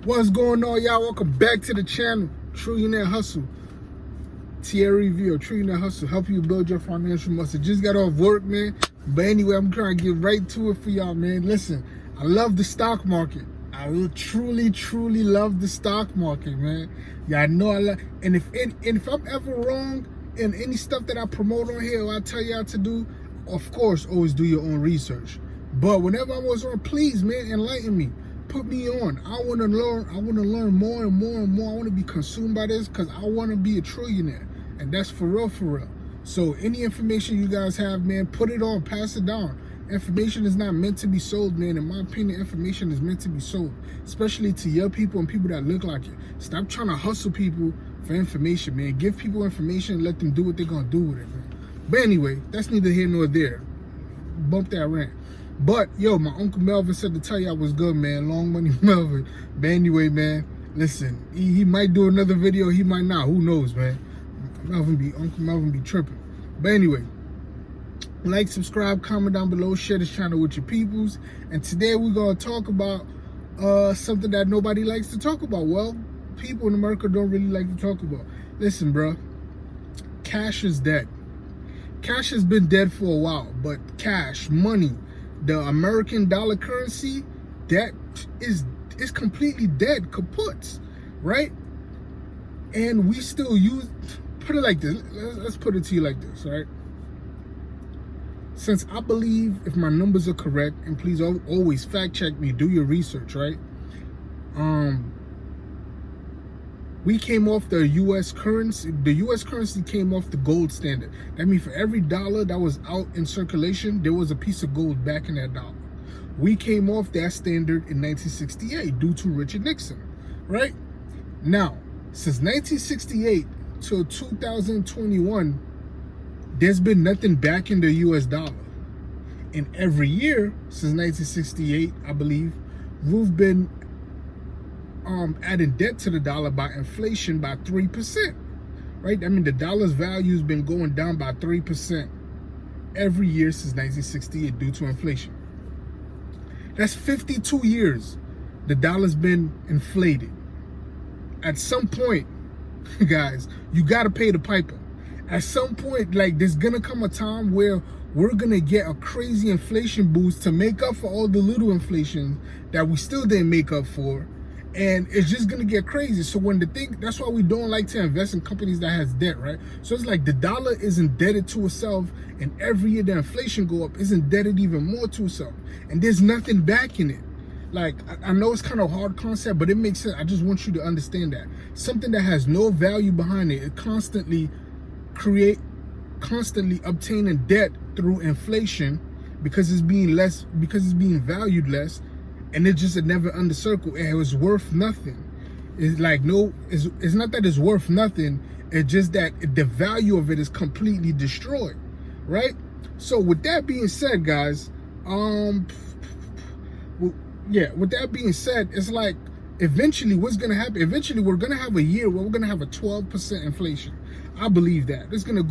What's going on, y'all? Welcome back to the channel, Trillionaire Hustle. Thierry Vio, Trillionaire Hustle, helping you build your financial muscle. Just got off work, man. But anyway, I'm trying to get right to it for y'all, man. Listen, I love the stock market. I truly love the stock market, man. Y'all know I love, and if I'm ever wrong in any stuff that I promote on here or I tell y'all to do, of course, always do your own research. But whenever I was on, please, man, enlighten me. Put me on. I want to learn more and more and more. I want to be consumed by this because I want to be a trillionaire, and that's for real, for real. So any information you guys have, man, put it on, pass it down. Information is not meant to be sold, man. In my opinion, information is meant to be sold, especially to your people and people that look like you. Stop trying to hustle people for information, man. Give people information and let them do what they're gonna do with it, man. But anyway, that's neither here nor there. Bump that rant. But yo, my Uncle Melvin said to tell y'all what's good, man. Long Money Melvin. But anyway, man, listen, he might do another video, he might not. Who knows, man? Uncle Melvin be tripping. But anyway, like, subscribe, comment down below, share this channel with your peoples. And today we're gonna talk about something that nobody likes to talk about. Well, people in America don't really like to talk about. Listen, bro, cash is dead. Cash has been dead for a while, but cash, money, the American dollar currency, that is completely dead, kaput, right? And we still use, put it like this, let's put it to you like this, right? Since I believe, if my numbers are correct, and please always fact check me, do your research, right? We came off the U.S. currency. The U.S. currency came off the gold standard. That means for every dollar that was out in circulation, there was a piece of gold back in that dollar. We came off that standard in 1968 due to Richard Nixon, right? Now, since 1968 till 2021, there's been nothing back in the U.S. dollar. And every year since 1968, I believe, we've been adding debt to the dollar by inflation by 3%, right? I mean, the dollar's value has been going down by 3% every year since 1968 due to inflation. That's 52 years the dollar's been inflated. At some point, guys, you got to pay the piper. At some point, like, there's gonna come a time where we're gonna get a crazy inflation boost to make up for all the little inflation that we still didn't make up for. And it's just gonna get crazy. So that's why we don't like to invest in companies that has debt, right? So it's like the dollar is indebted to itself, and every year the inflation go up, is indebted even more to itself. And there's nothing backing it. Like, I know it's kind of a hard concept, but it makes sense. I just want you to understand that. Something that has no value behind it, it constantly obtaining debt through inflation because it's being valued less. And it's just a never under circle, and it was worth nothing. It's like, no, it's not that it's worth nothing. It's just that the value of it is completely destroyed, right? So with that being said, guys, with that being said, it's like, eventually what's gonna happen? Eventually we're gonna have a year where we're gonna have a 12% inflation. I believe that. We're gonna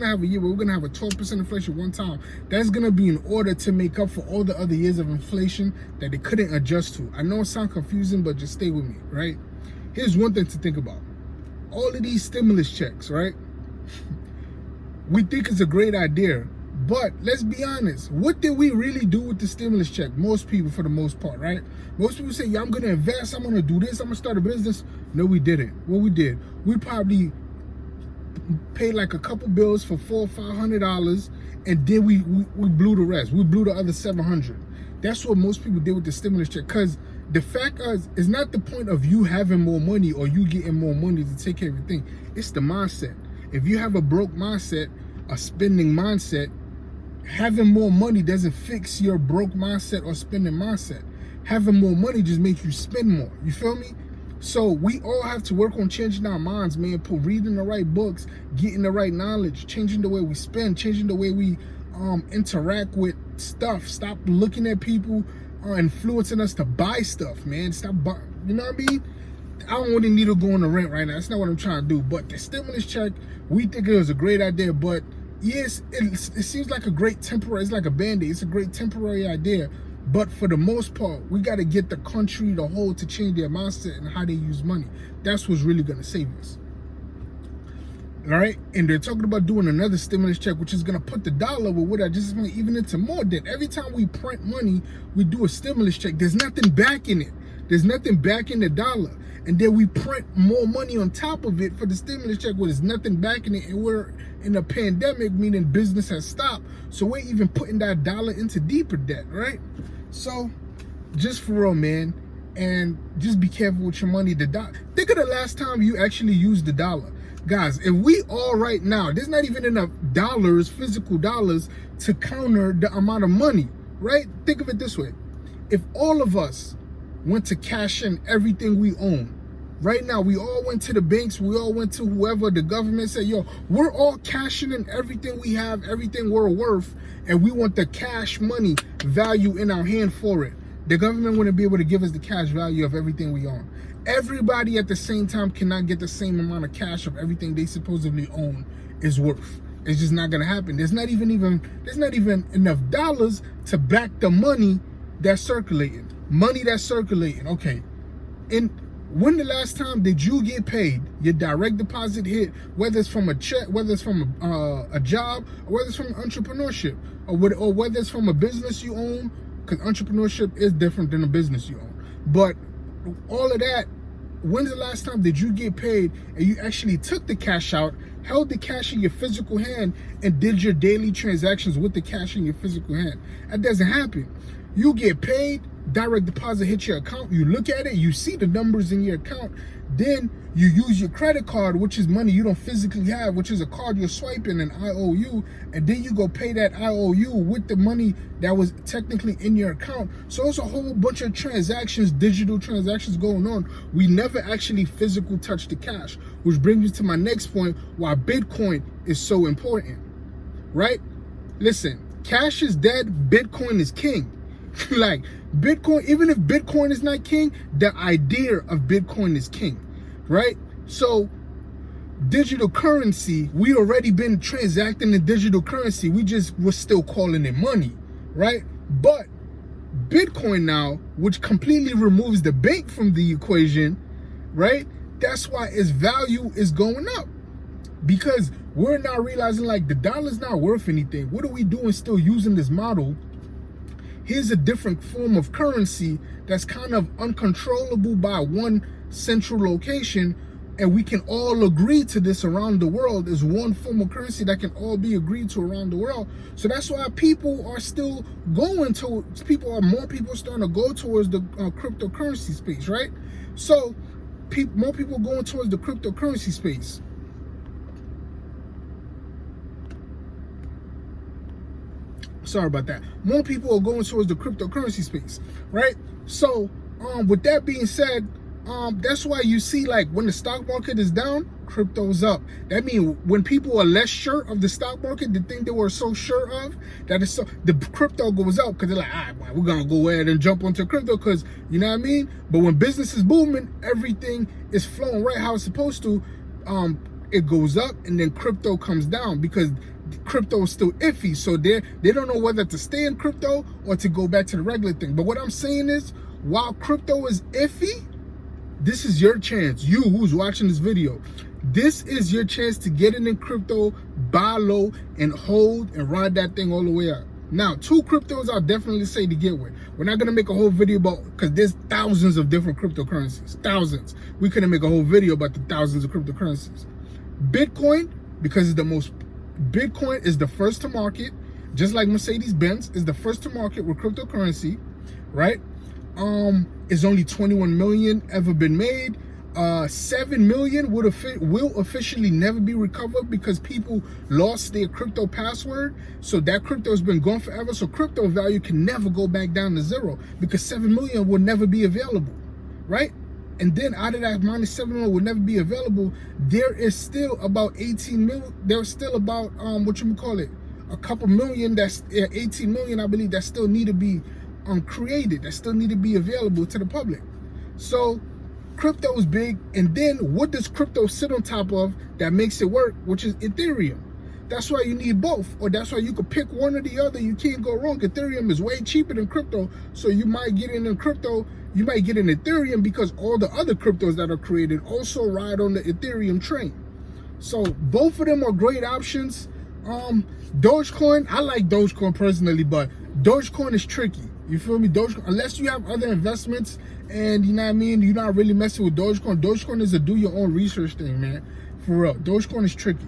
have a year where we're gonna have a 12% inflation one time. That's gonna be in order to make up for all the other years of inflation that they couldn't adjust to. I know it sounds confusing, but just stay with me, right? Here's one thing to think about. All of these stimulus checks, right? We think it's a great idea, but let's be honest. What did we really do with the stimulus check? Most people, for the most part, right? Most people say, yeah, I'm gonna invest, I'm gonna do this, I'm gonna start a business. No, we didn't. What we did, we probably paid like a couple bills for $400 or $500, and then we blew the rest. We blew the other $700. That's what most people did with the stimulus check. Because the fact is, it's not the point of you having more money or you getting more money to take care of everything. It's the mindset. If you have a broke mindset, a spending mindset, having more money doesn't fix your broke mindset or spending mindset. Having more money just makes you spend more. You feel me? So we all have to work on changing our minds, man. Reading the right books, getting the right knowledge, changing the way we spend, changing the way we interact with stuff. Stop looking at people influencing us to buy stuff, man. Stop buying. You know what I mean? I don't really need to go on the rent right now. That's not what I'm trying to do. But the stimulus check, we think it was a great idea. But yes, it seems like a great temporary. It's like a Band-Aid. It's a great temporary idea. But for the most part, we got to get the country, the whole, to change their mindset and how they use money. That's what's really going to save us. All right, and they're talking about doing another stimulus check, which is going to put the dollar with what I just went even into more debt. Every time we print money, we do a stimulus check. There's nothing back in it. There's nothing back in the dollar. And then we print more money on top of it for the stimulus check where there's nothing back in it. And we're in a pandemic, meaning business has stopped. So we're even putting that dollar into deeper debt, right? So just for real, man. And just be careful with your money. Think of the last time you actually used the dollar. Guys, if we all right now, there's not even enough dollars, physical dollars, to counter the amount of money, right? Think of it this way. If all of us went to cash in everything we own, right now, we all went to the banks, we all went to whoever, the government said, yo, we're all cashing in everything we have, everything we're worth, and we want the cash money value in our hand for it. The government wouldn't be able to give us the cash value of everything we own. Everybody at the same time cannot get the same amount of cash of everything they supposedly own is worth. It's just not gonna happen. There's not even enough dollars to back the money that's circulating. Money that's circulating. Okay. And when the last time did you get paid? Your direct deposit hit, whether it's from a check, whether it's from a job, or whether it's from entrepreneurship, or whether it's from a business you own, because entrepreneurship is different than a business you own. But all of that, when's the last time did you get paid and you actually took the cash out, held the cash in your physical hand, and did your daily transactions with the cash in your physical hand? That doesn't happen. You get paid, direct deposit hits your account, you look at it, you see the numbers in your account, then you use your credit card, which is money you don't physically have, which is a card you're swiping, an IOU, and then you go pay that IOU with the money that was technically in your account. So it's a whole bunch of transactions, digital transactions going on. We never actually physically touch the cash, which brings me to my next point, why Bitcoin is so important, right? Listen, cash is dead, Bitcoin is king. Like, Bitcoin, even if Bitcoin is not king, the idea of Bitcoin is king, right? So digital currency, we already been transacting in digital currency. We're still calling it money, right? But Bitcoin now, which completely removes the bank from the equation, right? That's why its value is going up, because we're now realizing like the dollar's not worth anything. What are we doing still using this model? Here's a different form of currency that's kind of uncontrollable by one central location, and we can all agree to this around the world. Is one form of currency that can all be agreed to around the world. So that's why people are still going to, more people starting to go towards the cryptocurrency space, right? So more people going towards the cryptocurrency space. Sorry about that. More people are going towards the cryptocurrency space, right? So with that being said, that's why you see, like, when the stock market is down, crypto's up. That means when people are less sure of the stock market, the thing they were so sure of, that is so, the crypto goes up, because they're like, all right, we're gonna go ahead and jump onto crypto, because, you know what I mean? But when business is booming, everything is flowing right how it's supposed to, it goes up, and then crypto comes down, because crypto is still iffy. So they don't know whether to stay in crypto or to go back to the regular thing. But what I'm saying is, while crypto is iffy, this is your chance. You who's watching this video, this is your chance to get in crypto, buy low, and hold and ride that thing all the way up. Now, 2 cryptos I'll definitely say to get with. We're not going to make a whole video about, because there's thousands of different cryptocurrencies. Thousands. We couldn't make a whole video about the thousands of cryptocurrencies. Bitcoin, because Bitcoin is the first to market, just like Mercedes-Benz is the first to market with cryptocurrency, right? It's only 21 million ever been made. 7 million will officially never be recovered because people lost their crypto password. So that crypto has been gone forever. So crypto value can never go back down to zero, because 7 million will never be available, right? And then out of that minus 7 million will never be available, there is still about 18 million. There's still about a couple million, that's 18 million, I believe, that still need to be created, that still need to be available to the public. So crypto is big. And then what does crypto sit on top of that makes it work? Which is Ethereum. That's why you need both, or that's why you could pick one or the other. You can't go wrong. Ethereum is way cheaper than crypto, so you might get in crypto, you might get in Ethereum because all the other cryptos that are created also ride on the Ethereum train. So both of them are great options. Dogecoin, I like Dogecoin personally, but Dogecoin is tricky. You feel me? Dogecoin, unless you have other investments and you know what I mean, you're not really messing with Dogecoin. Dogecoin is a do your own research thing, man. For real. Dogecoin is tricky.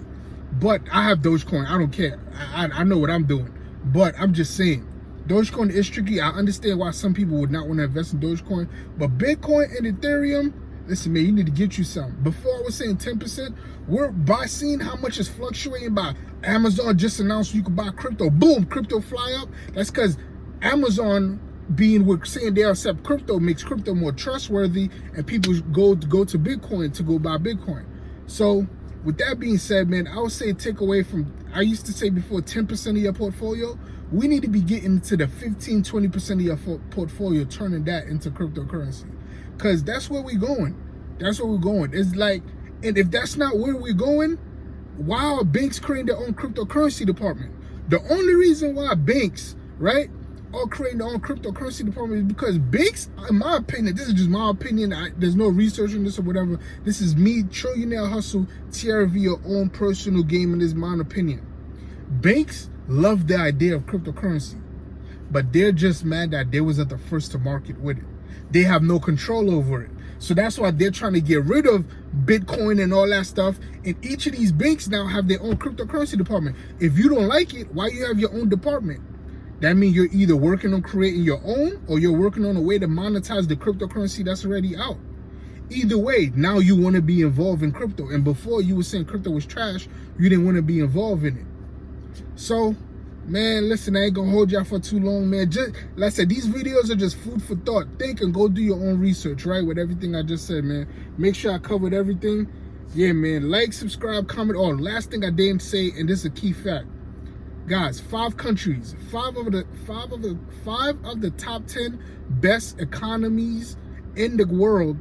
But I have Dogecoin. I don't care. I know what I'm doing. But I'm just saying, Dogecoin is tricky. I understand why some people would not want to invest in Dogecoin. But Bitcoin and Ethereum, listen, man, you need to get you some. Before I was saying 10%, we're by seeing how much is fluctuating by Amazon just announced you can buy crypto. Boom, crypto fly up. That's because Amazon being with saying they accept crypto makes crypto more trustworthy, and people go to Bitcoin to go buy Bitcoin. So with that being said, man, I would say take away from, I used to say before 10% of your portfolio, we need to be getting to the 15-20% of your portfolio, turning that into cryptocurrency. Because that's where we're going. That's where we're going. It's like, and if that's not where we're going, why are banks creating their own cryptocurrency department? The only reason why banks, right, are creating their own cryptocurrency department is because banks, in my opinion, this is just my opinion, there's no research on this or whatever, this is me, Trillionaire Hustle, TRV, your own personal game, and this is my opinion. Banks love the idea of cryptocurrency, but they're just mad that they was at the first to market with it. They have no control over it. So that's why they're trying to get rid of Bitcoin and all that stuff. And each of these banks now have their own cryptocurrency department. If you don't like it, why you have your own department? That means you're either working on creating your own, or you're working on a way to monetize the cryptocurrency that's already out. Either way, now you want to be involved in crypto. And before you were saying crypto was trash, you didn't want to be involved in it. So, man, listen, I ain't gonna hold y'all for too long, man. Just like I said, these videos are just food for thought. Think and go do your own research, right? With everything I just said, man. Make sure I covered everything. Yeah, man. Like, subscribe, comment. Oh, last thing I didn't say, and this is a key fact. Guys, 5 countries, five of the top 10 best economies in the world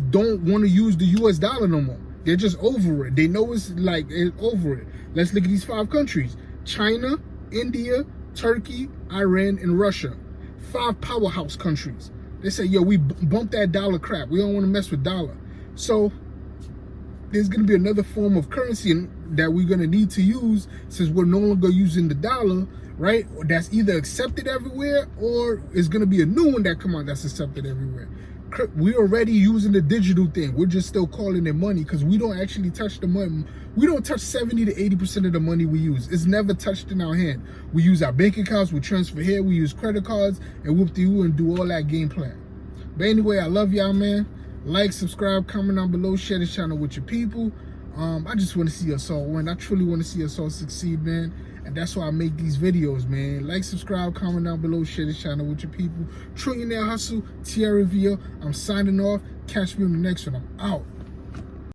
don't want to use the US dollar no more. They're just over it. They know it's over it. Let's look at these 5 countries. China, India, Turkey, Iran, and Russia. 5 powerhouse countries. They say, yo, we bumped that dollar crap. We don't want to mess with dollar. So there's going to be another form of currency that we're going to need to use, since we're no longer using the dollar, right? That's either accepted everywhere, or it's going to be a new one that come out that's accepted everywhere. We're already using the digital thing. We're just still calling it money because we don't actually touch the money. We don't touch 70 to 80% of the money we use. It's never touched in our hand. We use our bank accounts, we transfer here, we use credit cards, and whoop-de-woo and do all that game plan. But anyway, I love y'all, man. Like, subscribe, comment down below, share this channel with your people. I just want to see us all win. I truly want to see us all succeed, man. And that's why I make these videos, man. Like, subscribe, comment down below, share this channel with your people. Trillionaire Hustle, TRV. I'm signing off. Catch me on the next one. I'm out.